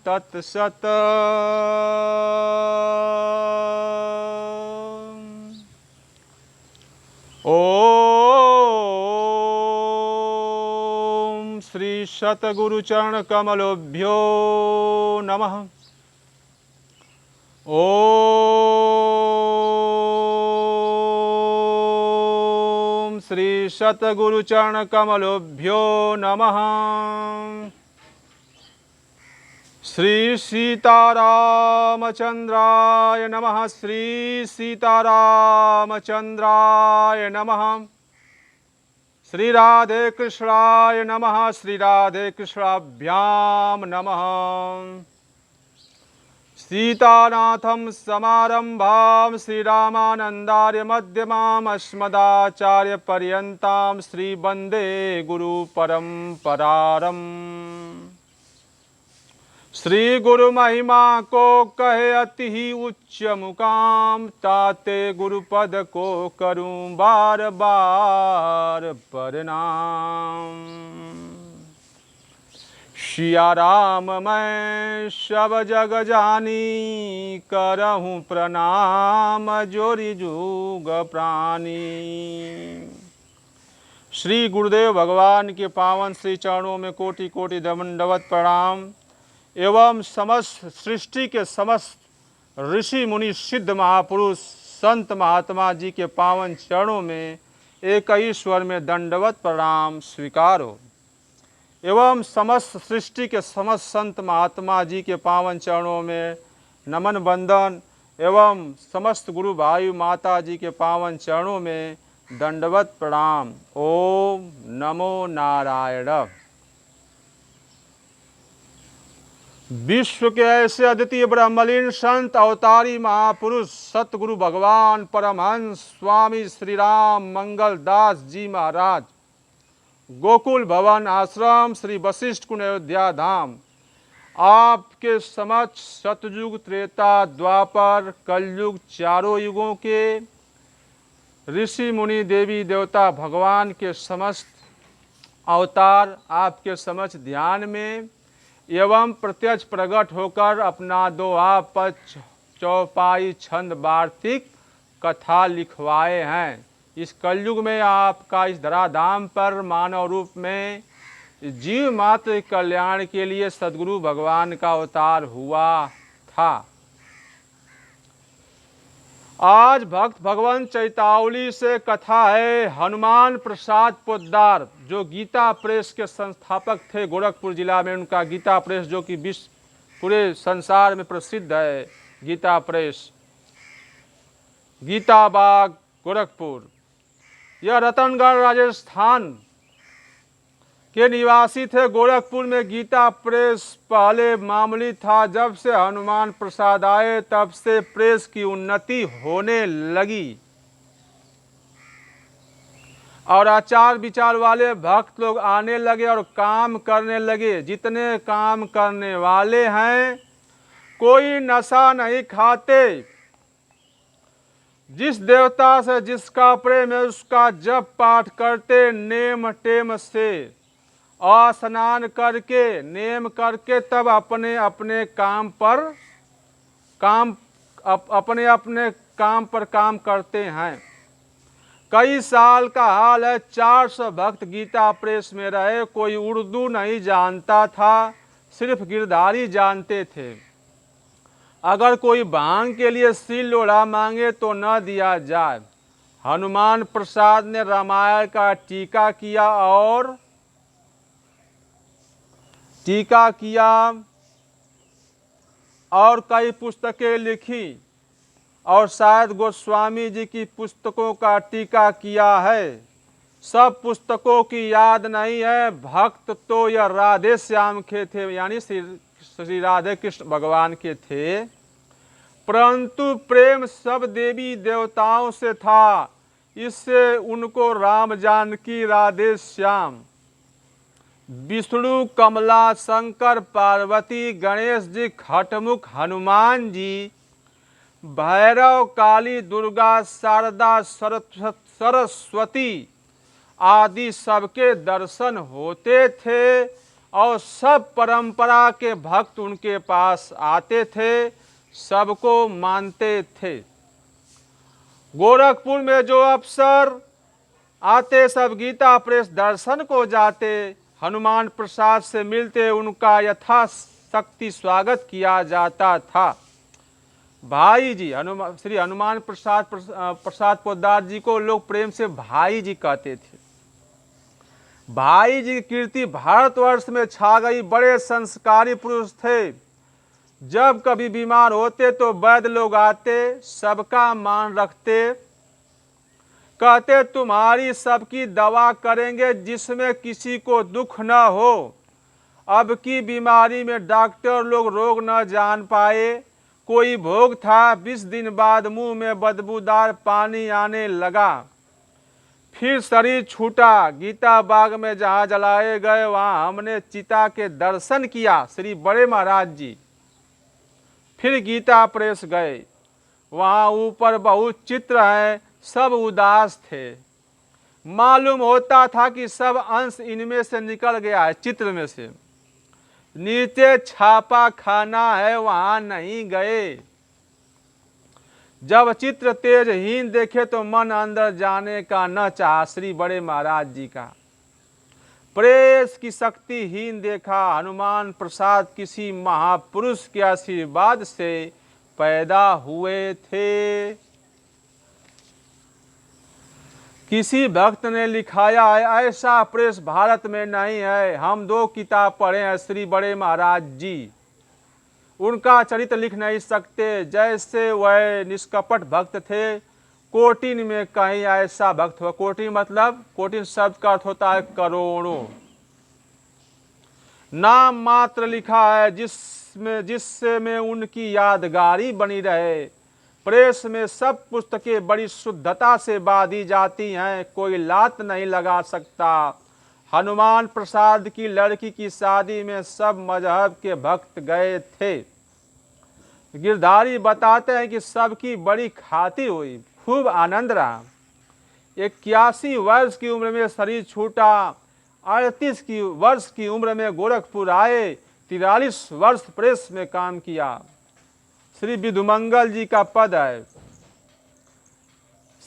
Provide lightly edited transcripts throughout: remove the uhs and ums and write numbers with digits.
तत्सत। ओम श्री सतगुरु चरण कमलोभ्यो नमः। ओम श्री सतगुरु चरण कमलोभ्यो नमः। श्री सीतारामचंद्राय नमः। श्री सीतारामचंद्राय नमः। श्री राधे कृष्णाय नमः। श्री राधे कृष्णाभ्याम नमः। सीतानाथं समारंभां श्रीरामानन्दार्य मध्यमाम् अस्मदाचार्य पर्यन्तां श्री वन्दे गुरु परम्परारम्। श्री गुरु महिमा को कहे अति ही उच्च मुकाम, ताते गुरुपद को करूं बार बार प्रणाम। सिया राम मैं सब जग जानी, करहूं प्रणाम जोरी जुग प्राणी। श्री गुरुदेव भगवान के पावन श्री चरणों में कोटि कोटि दंडवत प्रणाम एवं समस्त सृष्टि के समस्त ऋषि मुनि सिद्ध महापुरुष संत महात्मा जी के पावन चरणों में एक ही स्वर में दंडवत प्रणाम स्वीकारो एवं समस्त सृष्टि के समस्त संत महात्मा जी के पावन चरणों में नमन बंदन एवं समस्त गुरु भाई माता जी के पावन चरणों में दंडवत प्रणाम। ओम नमो नारायण। विश्व के ऐसे अद्वितीय ब्रह्मलीन संत अवतारी महापुरुष सतगुरु भगवान परमहंस स्वामी श्री राम मंगल दास जी महाराज, गोकुल भवन आश्रम श्री वशिष्ठ कुंड अयोध्या धाम, आपके समक्ष सतयुग त्रेता द्वापर कलयुग चारों युगों के ऋषि मुनि देवी देवता भगवान के समस्त अवतार आपके समक्ष ध्यान में एवं प्रत्यक्ष प्रकट होकर अपना दोहा पद चौपाई छंद वार्तिक कथा लिखवाए हैं। इस कलयुग में आपका इस धराधाम पर मानव रूप में जीव मात्र कल्याण के लिए सद्गुरु भगवान का अवतार हुआ था। आज भक्त भगवान चैतावली से कथा है हनुमान प्रसाद पोद्दार, जो गीता प्रेस के संस्थापक थे गोरखपुर जिला में। उनका गीता प्रेस जो कि विश्व पूरे संसार में प्रसिद्ध है, गीता प्रेस, गीता बाग गोरखपुर। यह रतनगढ़ राजस्थान के निवासी थे। गोरखपुर में गीता प्रेस पहले मामूली था, जब से हनुमान प्रसाद आए तब से प्रेस की उन्नति होने लगी और आचार विचार वाले भक्त लोग आने लगे और काम करने लगे। जितने काम करने वाले हैं, कोई नशा नहीं खाते, जिस देवता से जिसका प्रेम है उसका जप पाठ करते, नेम टेम से स्नान करके नेम करके तब अपने अपने काम पर काम करते हैं। कई साल का हाल है, 400 भक्त गीता प्रेस में रहे। कोई उर्दू नहीं जानता था, सिर्फ गिरधारी जानते थे। अगर कोई भांग के लिए सील लोढ़ा मांगे तो न दिया जाए। हनुमान प्रसाद ने रामायण का टीका किया और कई पुस्तकें लिखी और शायद गोस्वामी जी की पुस्तकों का टीका किया है। सब पुस्तकों की याद नहीं है। भक्त तो यह राधे श्याम के थे, यानी श्री राधे कृष्ण भगवान के थे, परंतु प्रेम सब देवी देवताओं से था। इससे उनको राम जानकी राधे श्याम, विष्णु कमला शंकर पार्वती गणेश जी खटमुख हनुमान जी, भैरव काली दुर्गा शारदा सरस्वती आदि सबके दर्शन होते थे और सब परंपरा के भक्त उनके पास आते थे, सबको मानते थे। गोरखपुर में जो अफसर आते सब गीता प्रेस दर्शन को जाते, हनुमान प्रसाद से मिलते, उनका यथाशक्ति स्वागत किया जाता था। भाई जी श्री हनुमान प्रसाद पोद्दार जी को लोग प्रेम से भाई जी कहते थे। भाई जी की कीर्ति भारतवर्ष में छा गई। बड़े संस्कारी पुरुष थे। जब कभी बीमार होते तो वैद्य लोग आते, सबका मान रखते, कहते तुम्हारी सबकी दवा करेंगे जिसमें किसी को दुख न हो। अब की बीमारी में डॉक्टर लोग रोग न जान पाए। कोई भोग था, 20 दिन बाद मुंह में बदबूदार पानी आने लगा। फिर शरीर छूटा। गीता बाग में जहाँ जलाए गए वहाँ हमने चिता के दर्शन किया, श्री बड़े महाराज जी। फिर गीता प्रेस गए, वहाँ ऊपर बहुत चित्र हैं, सब उदास थे। मालूम होता था कि सब अंश इनमें से निकल गया है, चित्र में से। नीचे छापा खाना है, वहाँ नहीं गए। जब चित्र तेजहीन देखे तो मन अंदर जाने का न चाहा, श्री बड़े महाराज जी का। प्रेस की शक्तिहीन देखा। हनुमान प्रसाद किसी महापुरुष के आशीर्वाद से पैदा हुए थे। किसी भक्त ने लिखाया है, ऐसा प्रेस भारत में नहीं है। हम 2 किताब पढ़े हैं श्री बड़े महाराज जी, उनका चरित्र लिख नहीं सकते। जैसे वह निष्कपट भक्त थे, कोटिन में कहीं ऐसा भक्त हुआ। कोटिन मतलब, कोटिन शब्द का अर्थ होता है करोड़ों। नाम मात्र लिखा है जिससे में उनकी यादगारी बनी रहे। प्रेस में सब पुस्तकें बड़ी शुद्धता से बांधी जाती हैं, कोई लात नहीं लगा सकता। हनुमान प्रसाद की लड़की की शादी में सब मजहब के भक्त गए थे। गिरधारी बताते हैं कि सबकी बड़ी खातिर हुई, खूब आनंद रहा। 81 वर्ष की उम्र में शरीर छूटा। 38 वर्ष की उम्र में गोरखपुर आए। 43 वर्ष प्रेस में काम किया। श्री विधुमंगल जी का पद है,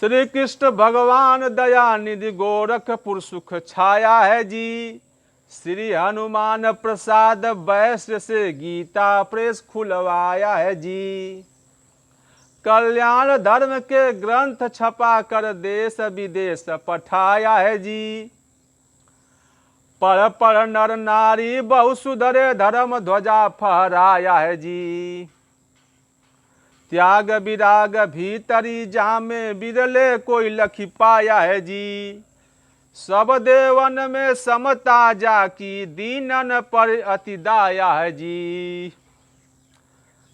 श्री कृष्ण भगवान दयानिधि गोरखपुर सुख छाया है जी। श्री हनुमान प्रसाद वैश्य से गीता प्रेस खुलवाया है जी। कल्याण धर्म के ग्रंथ छपा कर देश विदेश पठाया है जी। पढ़ पढ़ नर नारी बहु सुधरे धर्म ध्वजा फहराया है जी। त्याग विराग भीतरी जामे बिरले कोई लखी पाया है जी। सब देवन में समता जाकी दीनन पर अति दाया है जी।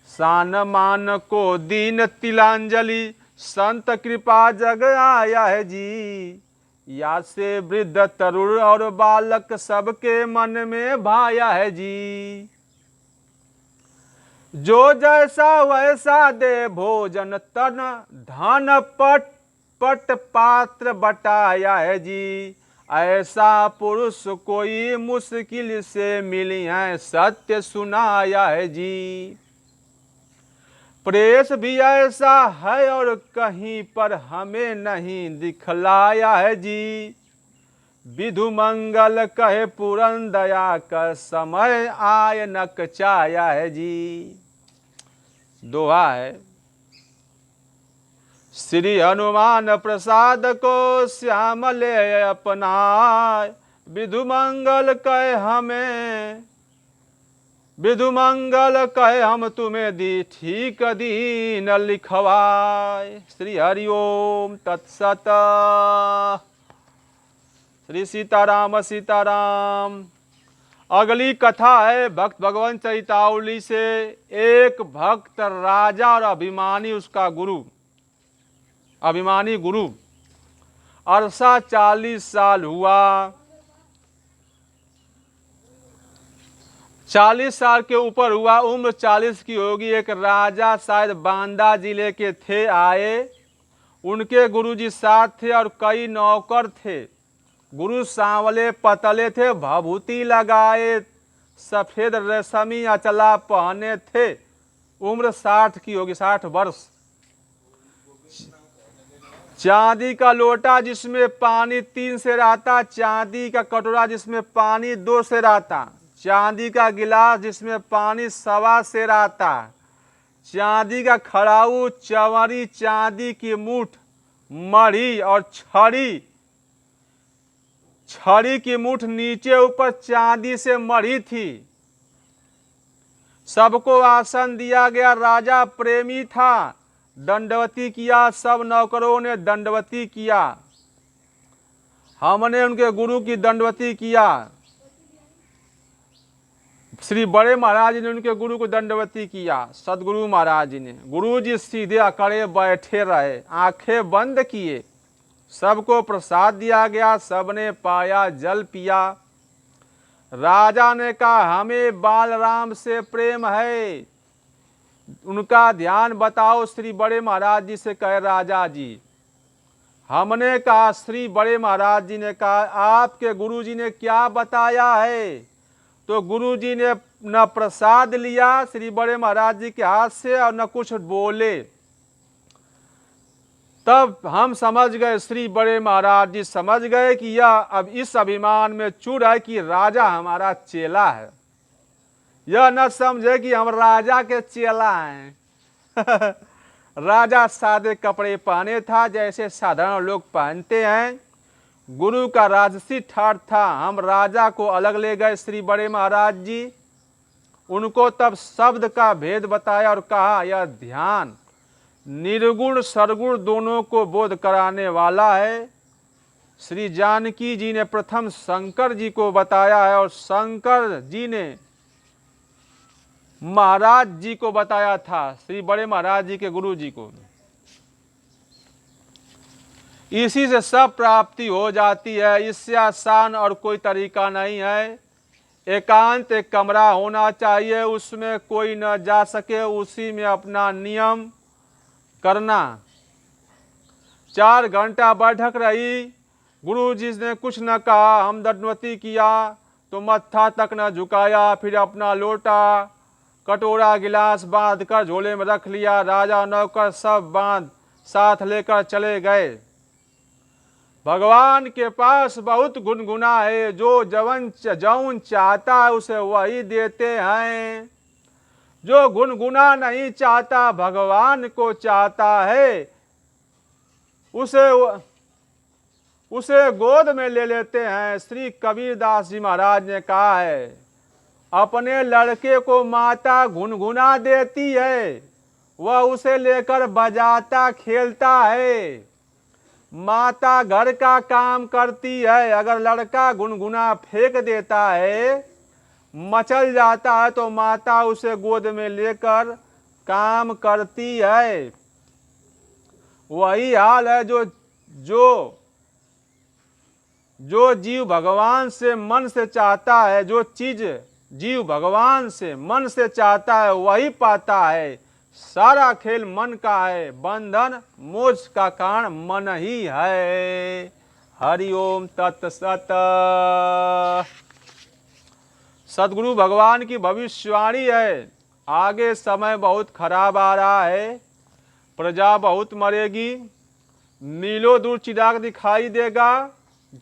सान मान को दीन तिलांजलि संत कृपा जग आया है जी। या से वृद्ध तरुण और बालक सबके मन में भाया है जी। जो जैसा वैसा दे भोजन तन धन पट पट पात्र बटाया है जी। ऐसा पुरुष कोई मुश्किल से मिली है, सत्य सुनाया है जी। प्रेस भी ऐसा है और कहीं पर हमें नहीं दिखलाया है जी। विधु मंगल कहे पूरन दया का समय आय न कचाया है जी। दोहा है, श्री हनुमान प्रसाद को श्याम ले अपनाए। विधु मंगल कहे हमें, विधु मंगल कहे हम तुम्हें दी ठीक दीन लिखवाए। श्री हरिओम तत्सत। श्री सीताराम सीताराम। अगली कथा है भक्त भगवान चरितावली से। एक भक्त राजा और अभिमानी उसका गुरु, अभिमानी गुरु। अरसा 40 साल हुआ। 40 साल के ऊपर हुआ, उम्र 40 की होगी। एक राजा शायद बांदा जिले के थे, आए। उनके गुरुजी साथ थे और कई नौकर थे। गुरु सांवले पतले थे, भभूति लगाए सफेद रेशमी अचला पहने थे। उम्र 60 की होगी, 60 वर्ष। चांदी का लोटा जिसमें पानी 3 सेर आता, चांदी का कटोरा जिसमें पानी 2 सेर आता, चांदी का गिलास जिसमें पानी 1.25 सेर आता, चांदी का खड़ाऊ, चंवरी, चांदी की मूठ, मढ़ी और छड़ी की मूठ नीचे ऊपर चांदी से मढ़ी थी। सबको आसन दिया गया। राजा प्रेमी था, दंडवती किया। सब नौकरों ने दंडवती किया। हमने उनके गुरु की दंडवती किया। श्री बड़े महाराज ने उनके गुरु को दंडवती किया। सदगुरु महाराज जी ने, गुरु जी सीधे अकड़े बैठे रहे, आंखें बंद किए। सबको प्रसाद दिया गया, सबने पाया, जल पिया। राजा ने कहा, हमें बालराम से प्रेम है, उनका ध्यान बताओ। श्री बड़े महाराज जी से कहे राजा जी। हमने कहा, श्री बड़े महाराज जी ने कहा, आपके गुरु जी ने क्या बताया है? तो गुरु जी ने न प्रसाद लिया श्री बड़े महाराज जी के हाथ से और न कुछ बोले। तब हम समझ गए, श्री बड़े महाराज जी समझ गए कि यह अब इस अभिमान में चूर है कि राजा हमारा चेला है। यह न समझे कि हम राजा के चेला हैं। राजा सादे कपड़े पहने था जैसे साधारण लोग पहनते हैं। गुरु का राजसी ठाठ था। हम राजा को अलग ले गए श्री बड़े महाराज जी। उनको तब शब्द का भेद बताया और कहा, यह ध्यान निर्गुण सरगुण दोनों को बोध कराने वाला है। श्री जानकी जी ने प्रथम शंकर जी को बताया है और शंकर जी ने महाराज जी को बताया था, श्री बड़े महाराज जी के गुरु जी को। इसी से सब प्राप्ति हो जाती है। इससे आसान और कोई तरीका नहीं है। एकांत एक कमरा होना चाहिए, उसमें कोई न जा सके, उसी में अपना नियम करना। 4 घंटा बैठक रही। गुरु जी ने कुछ न कहा। हम दंडवती किया तो मत्था तक न झुकाया। फिर अपना लोटा, कटोरा, गिलास बांध कर झोले में रख लिया। राजा नौकर सब बांध साथ लेकर चले गए। भगवान के पास बहुत गुनगुना है। जो जौन चाहता है उसे वही देते हैं। जो गुनगुना नहीं चाहता, भगवान को चाहता है, उसे गोद में ले लेते हैं। श्री कबीरदास जी महाराज ने कहा है, अपने लड़के को माता गुनगुना देती है, वह उसे लेकर बजाता खेलता है। माता घर का काम करती है। अगर लड़का गुनगुना फेंक देता है, मचल जाता है, तो माता उसे गोद में लेकर काम करती है। वही हाल है जो जीव भगवान से मन से चाहता है, जो चीज जीव भगवान से मन से चाहता है वही पाता है। सारा खेल मन का है। बंधन मोक्ष का कारण मन ही है। हरि ओम तत्सत। सदगुरु भगवान की भविष्यवाणी है, आगे समय बहुत खराब आ रहा है, प्रजा बहुत मरेगी, मीलों दूर चिराग दिखाई देगा,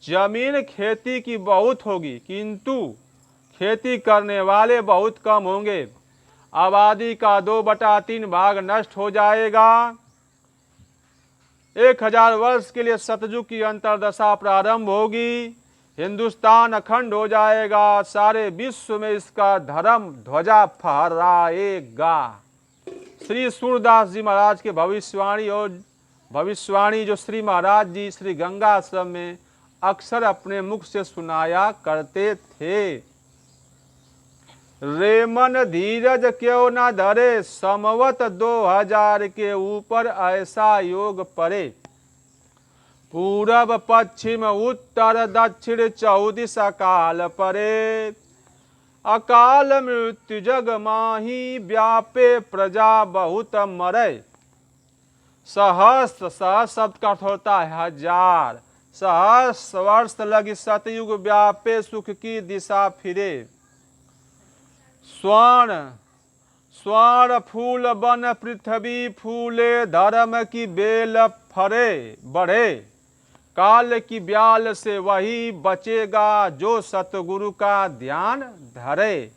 जमीन खेती की बहुत होगी किंतु खेती करने वाले बहुत कम होंगे, आबादी का 2/3 भाग नष्ट हो जाएगा। 1000 वर्ष के लिए सतयुग की अंतरदशा प्रारंभ होगी। हिंदुस्तान अखंड हो जाएगा। सारे विश्व में इसका धर्म ध्वजा फहराएगा। श्री सूरदास जी महाराज के भविष्यवाणी जो श्री महाराज जी श्री गंगा आश्रम में अक्सर अपने मुख से सुनाया करते थे। रेमन धीरज क्यों न धरे, समवत 2000 के ऊपर ऐसा योग परे। पूरब पश्चिम उत्तर दक्षिण 34 अकाल परे। अकाल मृत्यु जग माही, व्यापे प्रजा बहुत मरे। सहस्त्र शब्द का अर्थ होता है 1000। सहस्त्र वर्ष लगी सतयुग, व्यापे सुख की दिशा फिरे। स्वर्ण स्वर्ण फूल बन पृथ्वी फूले, धर्म की बेल फरे बढ़े, काल की ब्याल से वही बचेगा जो सतगुरु का ध्यान धरे।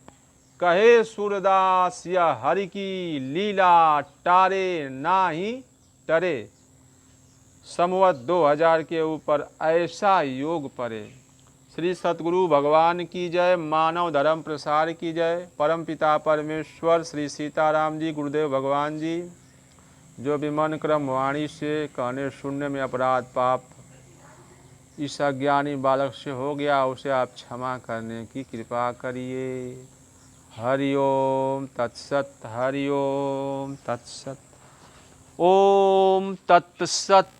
कहे सूरदास यह हरि की लीला, टारे नाही टरे। संवत 2000 के ऊपर ऐसा योग परे। श्री सतगुरु भगवान की जय, मानव धर्म प्रसार की जय। परम पिता परमेश्वर श्री सीताराम जी, गुरुदेव भगवान जी, जो भी मन क्रम वाणी से कहने सुनने में अपराध पाप इस अज्ञानी बालक से हो गया, उसे आप क्षमा करने की कृपा करिए। हरि ओम तत्सत, हरि ओम तत्सत, ओम तत्सत।